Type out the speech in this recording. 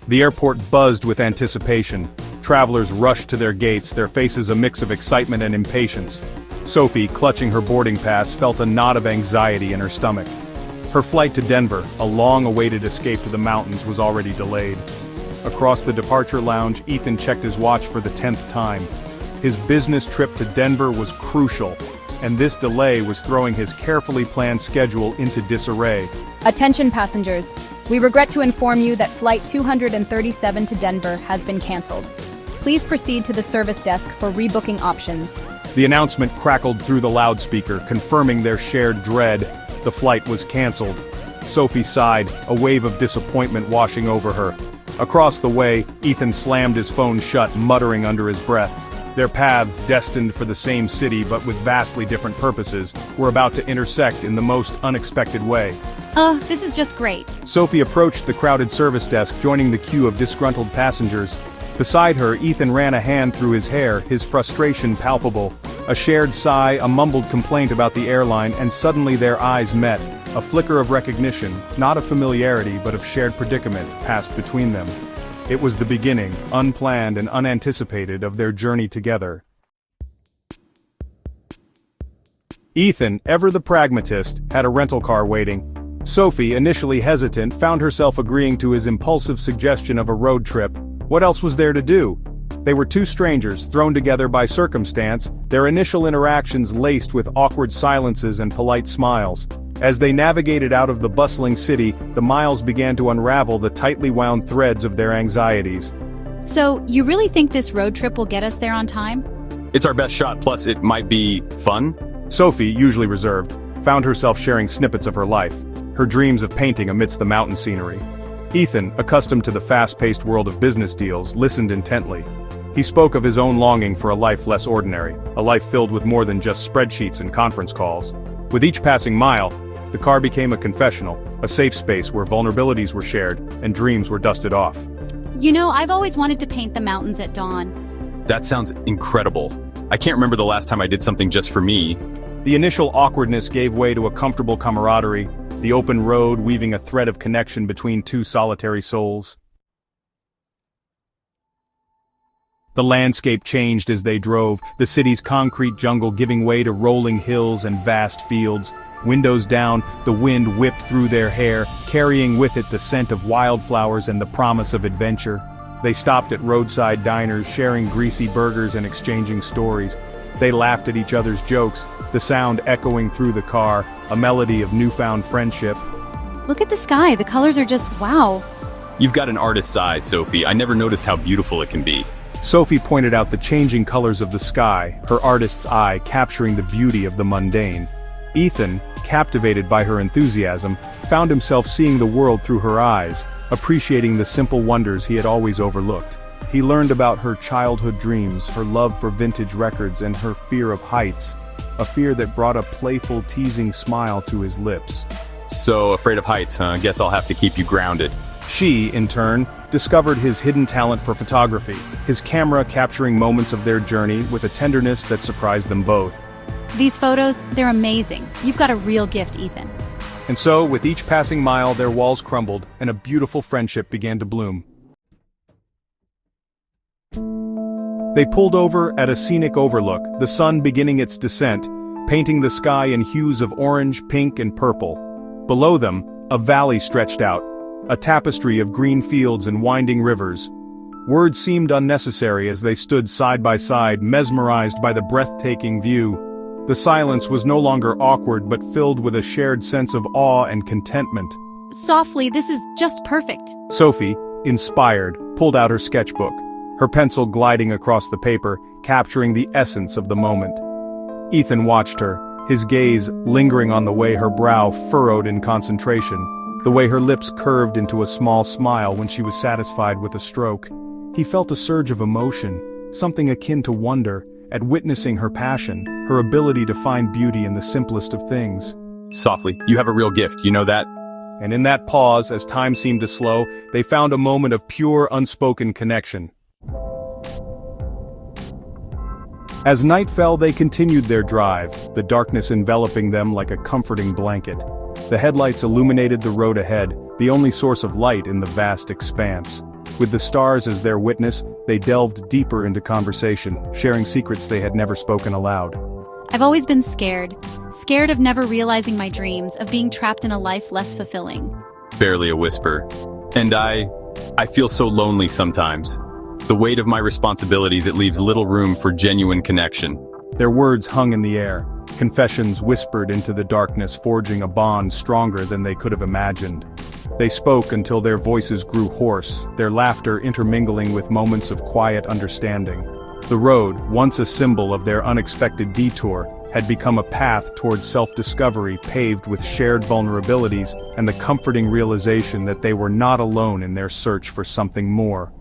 The airport buzzed with anticipation. Travelers rushed to their gates, their faces a mix of excitement and impatience. Sophie, clutching her boarding pass, felt a knot of anxiety in her stomach. Her flight to Denver, a long-awaited escape to the mountains, was already delayed. Across the departure lounge, Ethan checked his watch for the 10th time. His business trip to Denver was crucial, and this delay was throwing his carefully planned schedule into disarray. Attention passengers, we regret to inform you that Flight 237 to Denver has been canceled. Please proceed to the service desk for rebooking options. The announcement crackled through the loudspeaker, confirming their shared dread. The flight was canceled. Sophie sighed, a wave of disappointment washing over her. Across the way, Ethan slammed his phone shut, muttering under his breath. Their paths, destined for the same city but with vastly different purposes, were about to intersect in the most unexpected way. This is just great. Sophie approached the crowded service desk, joining the queue of disgruntled passengers. Beside her, Ethan ran a hand through his hair, his frustration palpable. A shared sigh, a mumbled complaint about the airline, and suddenly their eyes met. A flicker of recognition, not of familiarity but of shared predicament, passed between them. It was the beginning, unplanned and unanticipated, of their journey together. Ethan, ever the pragmatist, had a rental car waiting. Sophie, initially hesitant, found herself agreeing to his impulsive suggestion of a road trip. What else was there to do? They were two strangers, thrown together by circumstance, their initial interactions laced with awkward silences and polite smiles. As they navigated out of the bustling city, the miles began to unravel the tightly wound threads of their anxieties. So, you really think this road trip will get us there on time? It's our best shot, plus it might be fun. Sophie, usually reserved, found herself sharing snippets of her life, her dreams of painting amidst the mountain scenery. Ethan, accustomed to the fast-paced world of business deals, listened intently. He spoke of his own longing for a life less ordinary, a life filled with more than just spreadsheets and conference calls. With each passing mile, the car became a confessional, a safe space where vulnerabilities were shared and dreams were dusted off. You know, I've always wanted to paint the mountains at dawn. That sounds incredible. I can't remember the last time I did something just for me. The initial awkwardness gave way to a comfortable camaraderie, the open road weaving a thread of connection between two solitary souls. The landscape changed as they drove, the city's concrete jungle giving way to rolling hills and vast fields. Windows down, the wind whipped through their hair, carrying with it the scent of wildflowers and the promise of adventure. They stopped at roadside diners, sharing greasy burgers and exchanging stories. They laughed at each other's jokes, the sound echoing through the car, a melody of newfound friendship. Look at the sky, the colors are just wow. You've got an artist's eye, Sophie. I never noticed how beautiful it can be. Sophie pointed out the changing colors of the sky, her artist's eye capturing the beauty of the mundane. Ethan, captivated by her enthusiasm, found himself seeing the world through her eyes, appreciating the simple wonders he had always overlooked. He learned about her childhood dreams, her love for vintage records, and her fear of heights, a fear that brought a playful, teasing smile to his lips. So, afraid of heights, huh? Guess I'll have to keep you grounded. She, in turn, discovered his hidden talent for photography, his camera capturing moments of their journey with a tenderness that surprised them both. These photos, they're amazing. You've got a real gift, Ethan. And so, with each passing mile, their walls crumbled, and a beautiful friendship began to bloom. They pulled over at a scenic overlook, the sun beginning its descent, painting the sky in hues of orange, pink, and purple. Below them, a valley stretched out, a tapestry of green fields and winding rivers. Words seemed unnecessary as they stood side by side, mesmerized by the breathtaking view. The silence was no longer awkward but filled with a shared sense of awe and contentment. Softly, this is just perfect. Sophie, inspired, pulled out her sketchbook, her pencil gliding across the paper, capturing the essence of the moment. Ethan watched her, his gaze lingering on the way her brow furrowed in concentration, the way her lips curved into a small smile when she was satisfied with a stroke. He felt a surge of emotion, something akin to wonder, at witnessing her passion, her ability to find beauty in the simplest of things. Softly, you have a real gift, you know that? And in that pause, as time seemed to slow, they found a moment of pure, unspoken connection. As night fell, they continued their drive, the darkness enveloping them like a comforting blanket. The headlights illuminated the road ahead, the only source of light in the vast expanse. With the stars as their witness, they delved deeper into conversation, sharing secrets they had never spoken aloud. I've always been scared. Scared of never realizing my dreams, of being trapped in a life less fulfilling. Barely a whisper. And I feel so lonely sometimes. The weight of my responsibilities, it leaves little room for genuine connection. Their words hung in the air, confessions whispered into the darkness, forging a bond stronger than they could have imagined. They spoke until their voices grew hoarse, their laughter intermingling with moments of quiet understanding. The road, once a symbol of their unexpected detour, had become a path towards self-discovery paved with shared vulnerabilities and the comforting realization that they were not alone in their search for something more.